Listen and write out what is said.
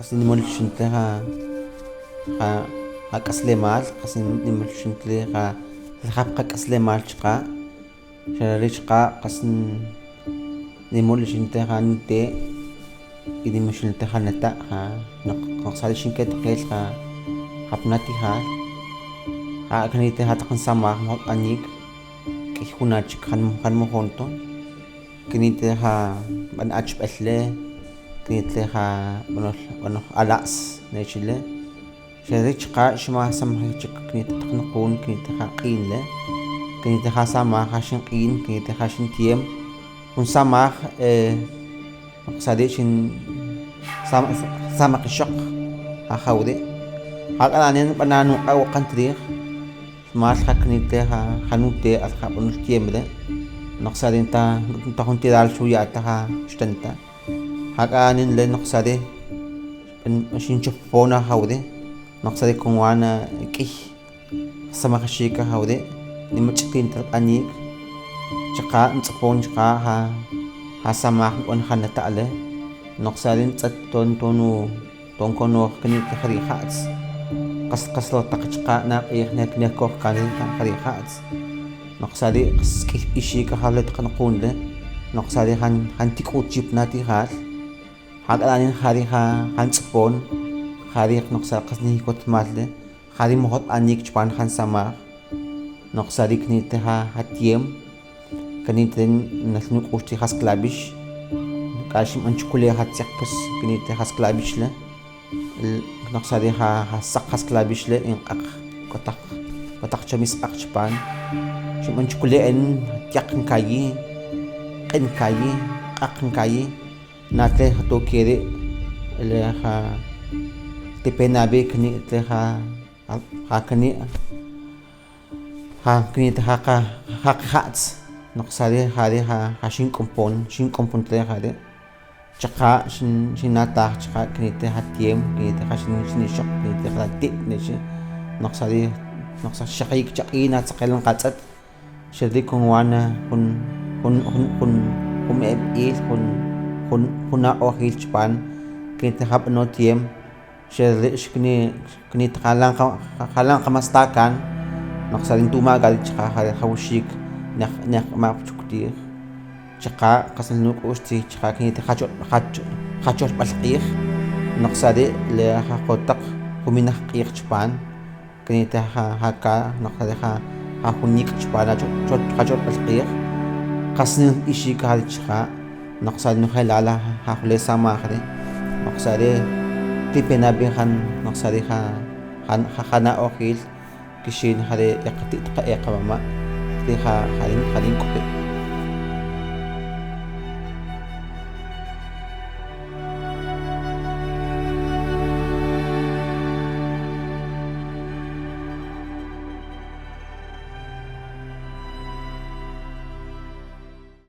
kasi nimolchuntle ha k'asleemaal kasi nimolchuntle lajap qak'aslemaal chaqaa xalari chaqaa qas nimolchuntle nite' y nimolchuntle nata' no'qsali xinketaqeel jab'na tijaal ak'nite taq nsamaj mojb'aniik k'ey junaal chik han mojonton kinite b'an achb'eelle kinite b'anoj ala's nechile xalari chaqaa xmasamaj chik kinite taq nuquun kinite q'iinle kinite samaj xinq'iin kinite xintiem jun samaj no'qsali samaq ixoq jawre' jak'alanen b'anaj nuq'aw aq'ant riij mal kinite nute' al jab'anol tiem re' no'qsali nta jun tiral xuya'ta xtanta jak'anen no'qsali xinchopon jawre' no'qsali conwan k'ey samajxiik jawre' nimach'tint rib'aniik chaqaa ntz'opoon chaqaa samaj nb'an nata'le no'qsali tz'at tonkonoj kinite rija'tz qas laj taq chaqaa nab'eej ne kojk'anil rija'tz no'qsali qas k'ey b'ixiik jawre' taq nuquunle no'qsali jan tik'uut chipna tijaal jak'alanen jari jantz'opoon jari no'qsali qas nijik'otmaalle jari mojb'aniik chipaam jan samaj no'qsali kinite tiem kinite nalnuk'ux chij jasklab'ix k'ax xinb'an chukule tz'eq pues kinite jasklab'ixle no'qsali saq jasklab'ixle en q'aq k'otaq chomis q'aq chipaam xinb'an chukule'n tyaq nkayi' q'e nkayi' q'aq nkayi' natle tookere' tipenab'ej kinite kinite qaja'tz no'qsali jari xink'ompon jare' chaqaa xinnataaj chaqaa kinite tiem kinite xinixoq kinite ti' nechi no'qsali xaqayiik chaq'iij natz'aqeel qatz'at xalari conwan jun me'eb'il jun na'oojil chipaam kinite jab'anol tiem xalari kinite jalam qamastajkaan no'qsali ntuma'gal chaqaa jawxiik nejq'amaaq pu chuktiij chaqaa qas nuk'ux tzij chaqaa kinite jach'olb'al q'iij no'qsali jotaq juminaj q'iij chipaam kinite no'qsali juniik' chipaam jach'olb'al q'iij qas nib'ixiik jari chaqaa no'qsali nojelaal jawle' samaj re' no'qsali tipenab'ej no'qsali jana'oojil kixin jare' eqati't qamama' jari nk'obe'.